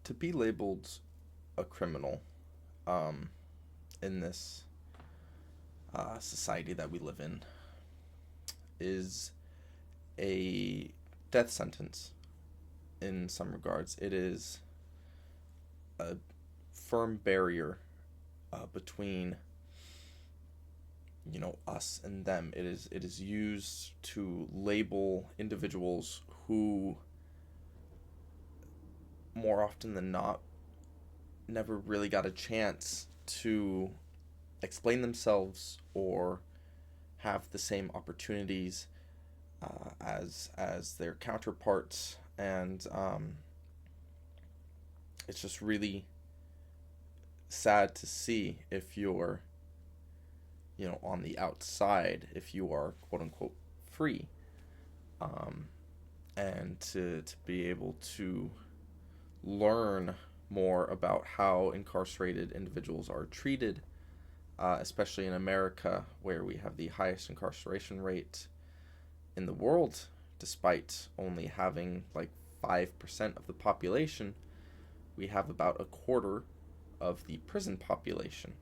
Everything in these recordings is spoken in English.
To be labeled a criminal in this society that we live in is a death sentence in some regards. It is a firm barrier between us and them. It is used to label individuals who more often than not never really got a chance to explain themselves or have the same opportunities as their counterparts, and it's just really sad to see if you're on the outside, if you are quote unquote free, um, and to be able to learn more about how incarcerated individuals are treated, especially in America, where we have the highest incarceration rate in the world, despite only having like 5% of the population. We have about a quarter of the prison population.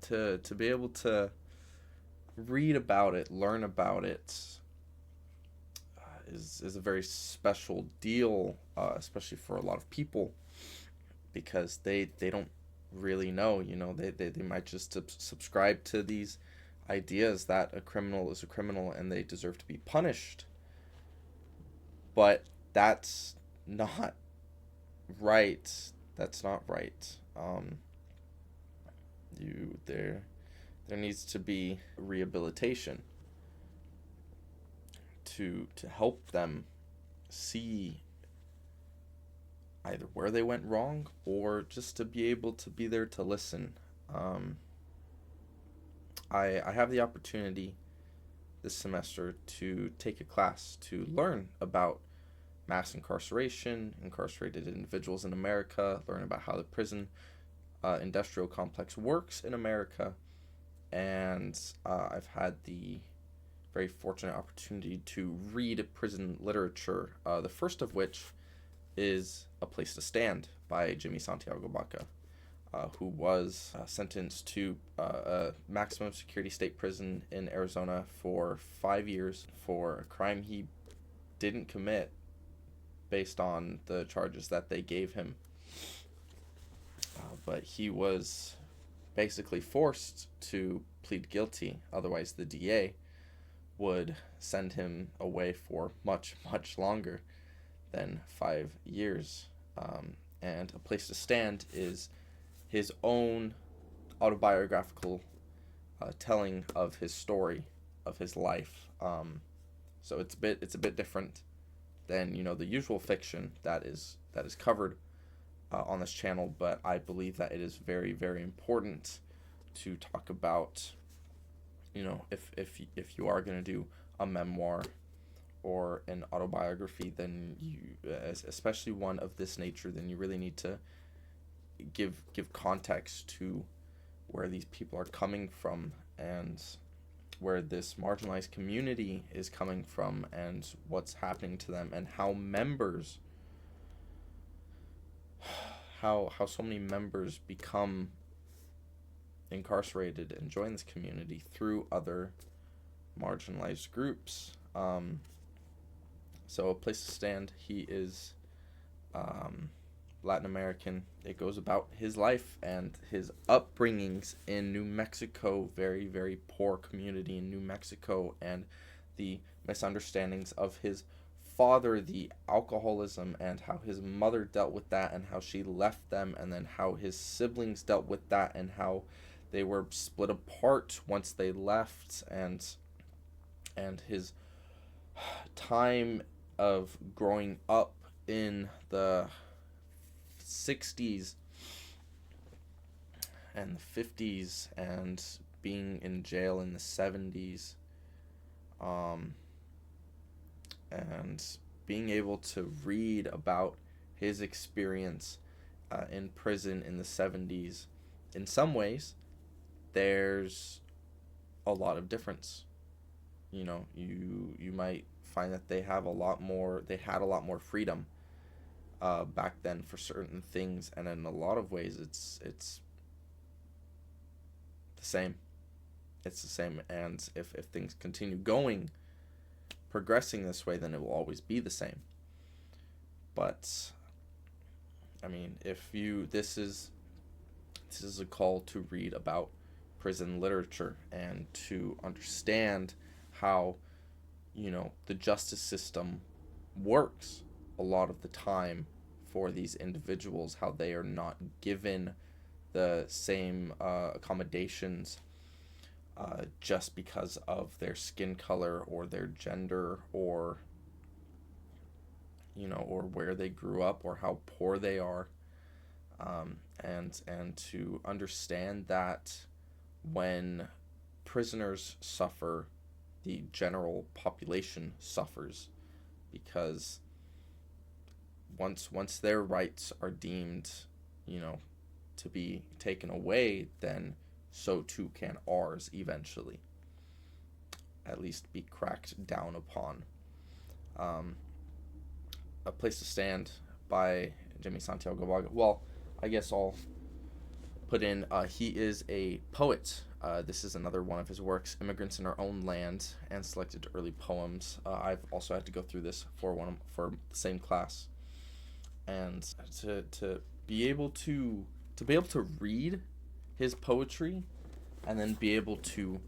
To be able to read about it, learn about it, is a very special deal, especially for a lot of people, because they don't really know. They might just subscribe to these ideas that a criminal is a criminal and they deserve to be punished. But that's not right. That's not right. You there needs to be rehabilitation to help them see either where they went wrong, or just to be able to be there to listen. Um, I have the opportunity this semester to take a class to learn about mass incarceration, incarcerated individuals in America, learn about how the prison industrial complex works in America, and I've had the very fortunate opportunity to read prison literature, the first of which is A Place to Stand by Jimmy Santiago Baca, who was sentenced to a maximum security state prison in Arizona for 5 years for a crime he didn't commit based on the charges that they gave him. But he was basically forced to plead guilty, otherwise, the DA would send him away for much, much longer than 5 years. And A Place to Stand is his own autobiographical telling of his story, of his life. So it's a bit different than the usual fiction that is covered on this channel. But I believe that it is very, very important to talk about. If you are going to do a memoir or an autobiography, then especially one of this nature, then you really need to give context to where these people are coming from, and where this marginalized community is coming from, and what's happening to them, and how so many members become incarcerated and join this community through other marginalized groups. So A Place to Stand, he is Latin American. It goes about his life and his upbringings in New Mexico, very, very poor community in New Mexico, and the misunderstandings of his father, the alcoholism, and how his mother dealt with that, and how she left them, and then how his siblings dealt with that, and how they were split apart once they left, and his time of growing up in the 60s and the 50s, and being in jail in the 70s, and being able to read about his experience in prison in the 70s. In some ways, there's a lot of difference. You might find that they had a lot more freedom back then for certain things, and in a lot of ways, it's the same. It's the same, and if things continue going, progressing this way, then it will always be the same. But I mean, if you this is a call to read about prison literature and to understand how, the justice system works a lot of the time for these individuals, how they are not given the same accommodations just because of their skin color or their gender, or or where they grew up or how poor they are, and to understand that when prisoners suffer, the general population suffers, because once their rights are deemed, to be taken away, then so too can ours eventually. At least be cracked down upon. A Place to Stand by Jimmy Santiago Baca. Well, I guess I'll put in, he is a poet. This is another one of his works, Immigrants in Our Own Land, and Selected Early Poems. I've also had to go through this for the same class. And to be able to read his poetry, and then be able to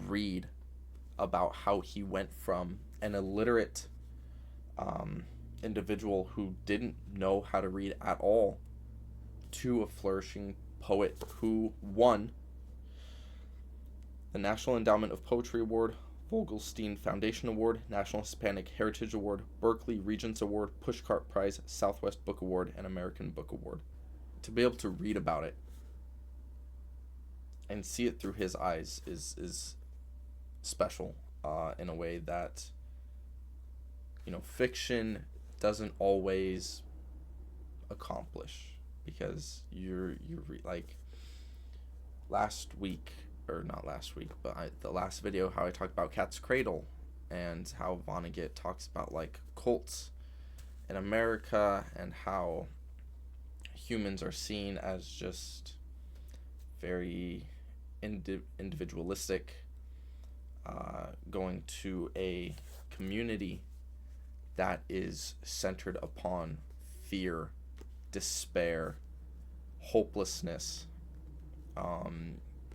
read about how he went from an illiterate individual who didn't know how to read at all to a flourishing poet who won the National Endowment of Poetry Award, Vogelstein Foundation Award, National Hispanic Heritage Award, Berkeley Regents Award, Pushcart Prize, Southwest Book Award, and American Book Award. To be able to read about it and see it through his eyes is special, in a way that, fiction doesn't always accomplish, because you're like last week, or not last week, but the last video, how I talked about Cat's Cradle, and how Vonnegut talks about like cults in America, and how humans are seen as just very individualistic, going to a community that is centered upon fear, despair, hopelessness,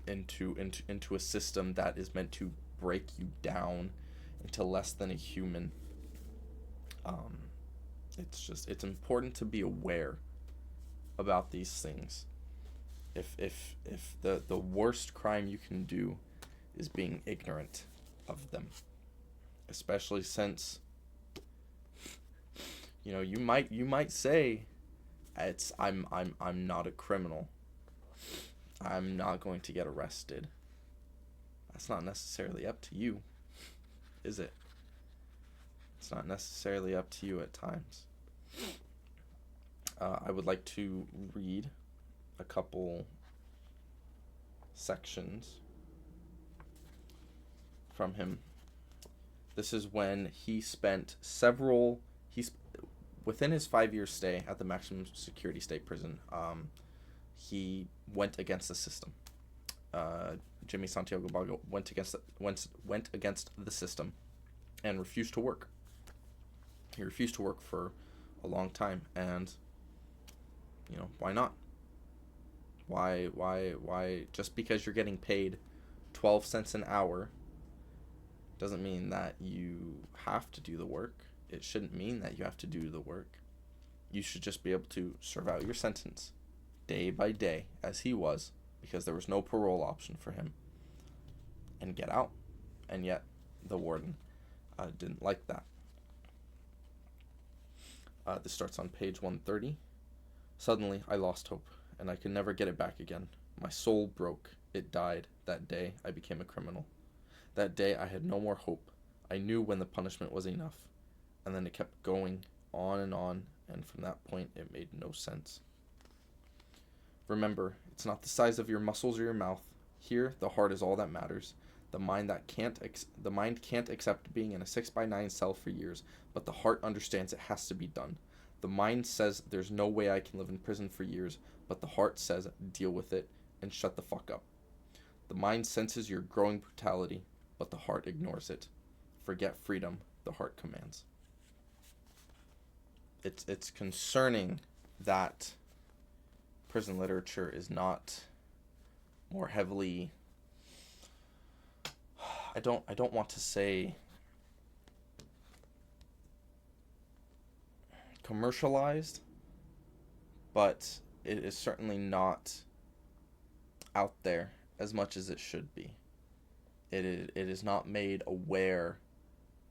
into a system that is meant to break you down into less than a human. It's important to be aware about these things. If the worst crime you can do is being ignorant of them, especially since you might say, I'm not a criminal, I'm not going to get arrested. That's not necessarily up to you, is it? It's not necessarily up to you at times. I would like to read a couple sections from him. This is when he spent within his 5-year stay at the maximum security state prison, he went against the system. Jimmy Santiago Baca went against the system and refused to work. He refused to work for a long time, and why not? Why just because you're getting paid 12 cents an hour doesn't mean that you have to do the work. It shouldn't mean that you have to do the work. You should just be able to serve out your sentence day by day, as he was, because there was no parole option for him, and get out. And yet the warden didn't like that. This starts on page 130. Suddenly I lost hope, and I could never get it back again. My soul broke. It died. That day I became a criminal. That day I had no more hope. I knew when the punishment was enough. And then it kept going on, and from that point it made no sense. Remember, it's not the size of your muscles or your mouth. Here, the heart is all that matters. The mind can't accept being in a 6x9 cell for years, but the heart understands it has to be done. The mind says there's no way I can live in prison for years, but the heart says deal with it and shut the fuck up. The mind senses your growing brutality, but the heart ignores it. Forget freedom, the heart commands. It's concerning that prison literature is not more heavily, I don't want to say commercialized, but it is certainly not out there as much as it should be. It is not made aware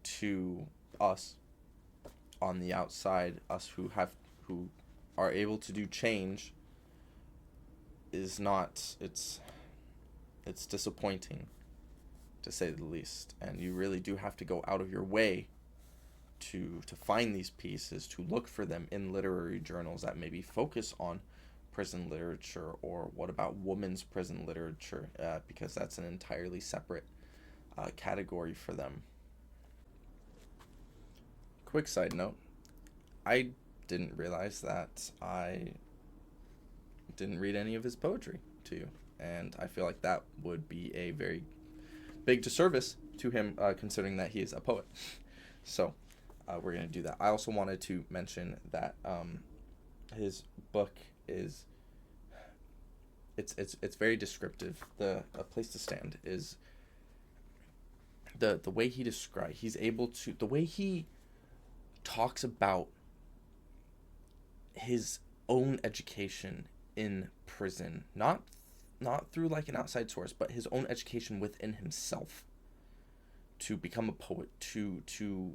to us on the outside, us who are able to do change. Is not, it's disappointing, to say the least. And you really do have to go out of your way to find these pieces, to look for them in literary journals that maybe focus on prison literature, or what about women's prison literature, because that's an entirely separate category for them. Quick side note, I didn't realize that I didn't read any of his poetry to you, and I feel like that would be a very big disservice to him, considering that he is a poet. So we're going to do that. I also wanted to mention that his book is, it's very descriptive. A Place to Stand is the way he describes, he's able to, the way he talks about his own education in prison, not through like an outside source, but his own education within himself to become a poet, to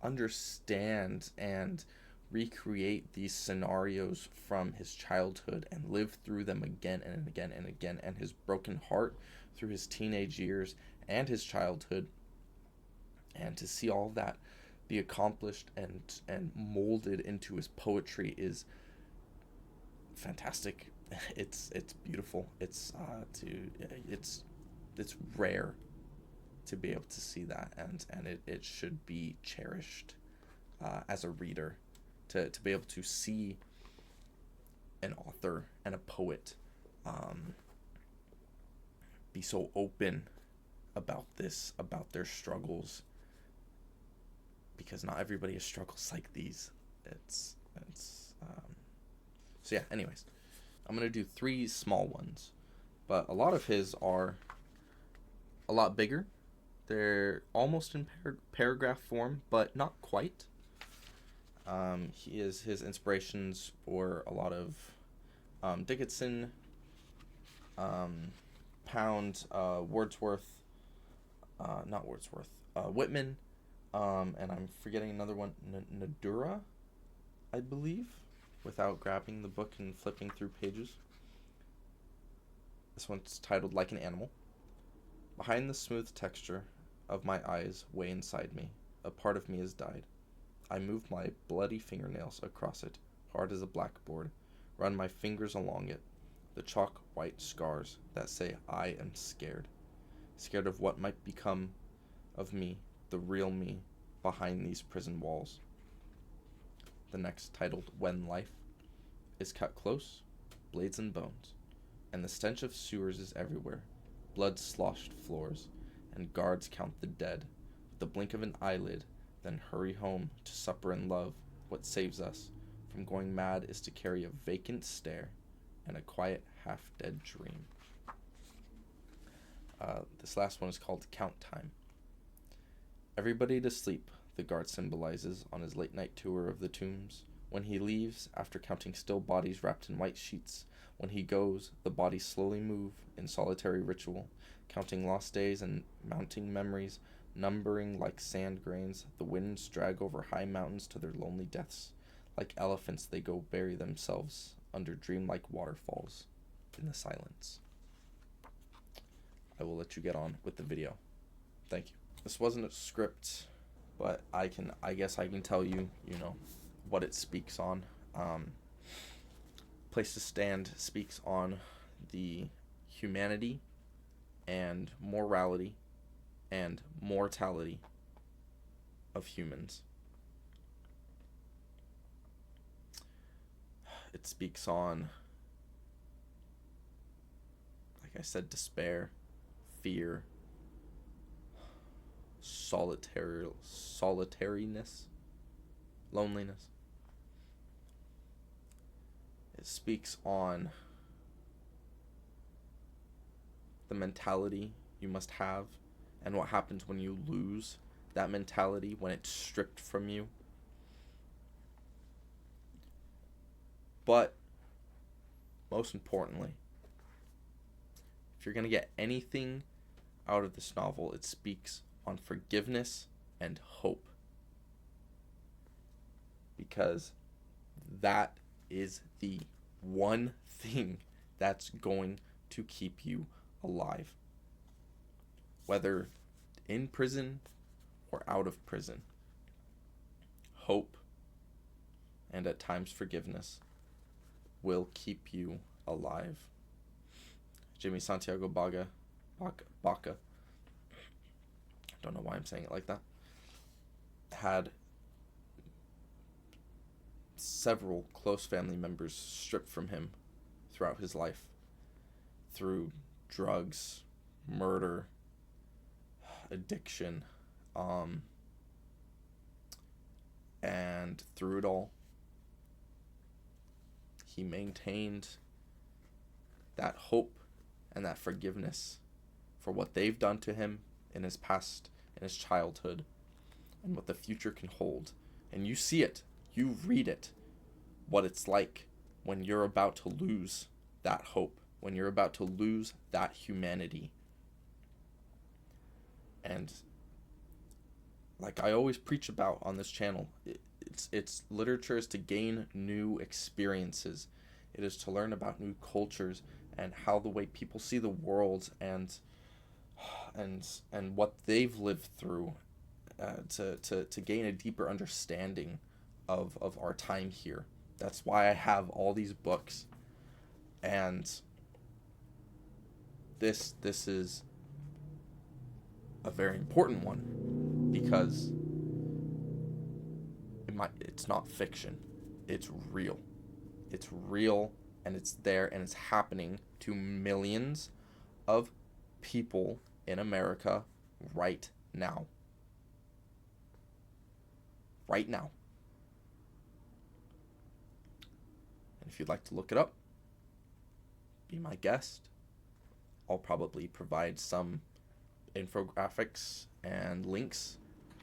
understand and recreate these scenarios from his childhood and live through them again and again and again, and his broken heart through his teenage years and his childhood, and to see all of that be accomplished and molded into his poetry is fantastic. It's beautiful. It's rare to be able to see that, and it should be cherished as a reader, to be able to see an author and a poet be so open about this, about their struggles, because not everybody has struggles like these. So yeah, anyways, I'm going to do 3 small ones, but a lot of his are a lot bigger. They're almost in paragraph form, but not quite. His inspirations for a lot of Dickinson, Pound, Wordsworth, not Wordsworth, Whitman, and I'm forgetting another one, Nadura, I believe, without grabbing the book and flipping through pages. This one's titled Like an Animal. Behind the smooth texture of my eyes way inside me, a part of me has died. I move my bloody fingernails across it, hard as a blackboard, run my fingers along it, the chalk white scars that say I am scared. Scared of what might become of me, the real me, behind these prison walls. The next, titled When Life, is cut close, blades and bones, and the stench of sewers is everywhere, blood-sloshed floors, and guards count the dead with the blink of an eyelid, then hurry home to supper and love. What saves us from going mad is to carry a vacant stare and a quiet, half-dead dream. This last one is called Count Time. Everybody to sleep, the guard symbolizes on his late-night tour of the tombs. When he leaves, after counting still bodies wrapped in white sheets, when he goes, the bodies slowly move in solitary ritual, counting lost days and mounting memories, numbering like sand grains. The winds drag over high mountains to their lonely deaths. Like elephants, they go bury themselves under dreamlike waterfalls in the silence. I will let you get on with the video. Thank you. This wasn't a script, but I guess I can tell you, what it speaks on. Place to Stand speaks on the humanity and morality and mortality of humans. It speaks on, like I said, despair, fear, solitariness, loneliness. It speaks on the mentality you must have and what happens when you lose that mentality, when it's stripped from you. But most importantly, if you're going to get anything out of this novel, it speaks on forgiveness and hope. Because that is the one thing that's going to keep you alive. Whether in prison or out of prison. Hope, and at times forgiveness, will keep you alive. Jimmy Santiago Baca, I don't know why I'm saying it like that, had several close family members stripped from him throughout his life through drugs, murder, addiction, and through it all, he maintained that hope and that forgiveness for what they've done to him in his past, in his childhood, and what the future can hold. And you see it, you read it, what it's like when you're about to lose that hope, when you're about to lose that humanity. And like I always preach about on this channel, it's literature is to gain new experiences. It is to learn about new cultures and how the way people see the world and what they've lived through, to gain a deeper understanding of our time here. That's why I have all these books, and this is a very important one because it's not fiction. It's real. It's real, and it's there, and it's happening to millions of people in America right now. Right now. And if you'd like to look it up, be my guest. I'll probably provide some infographics and links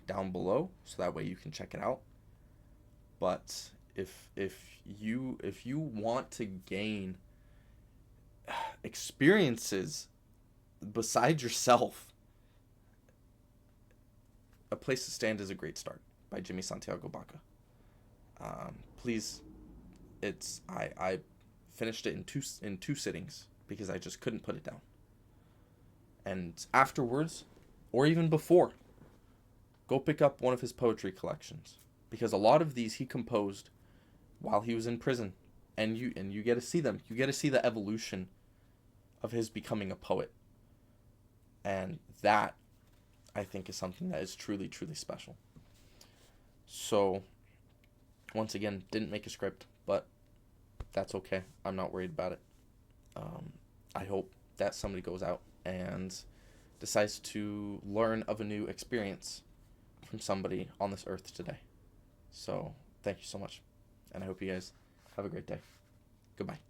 down below so that way you can check it out. But if you want to gain experiences besides yourself, A Place to Stand is a great start by Jimmy Santiago Baca. Please, I finished it in two sittings because I just couldn't put it down. And afterwards, or even before, go pick up one of his poetry collections, because a lot of these he composed while he was in prison, and you get to see them. You get to see the evolution of his becoming a poet. And that, I think, is something that is truly, truly special. So, once again, didn't make a script, but that's okay. I'm not worried about it. I hope that somebody goes out and decides to learn of a new experience from somebody on this earth today. So, thank you so much. And I hope you guys have a great day. Goodbye.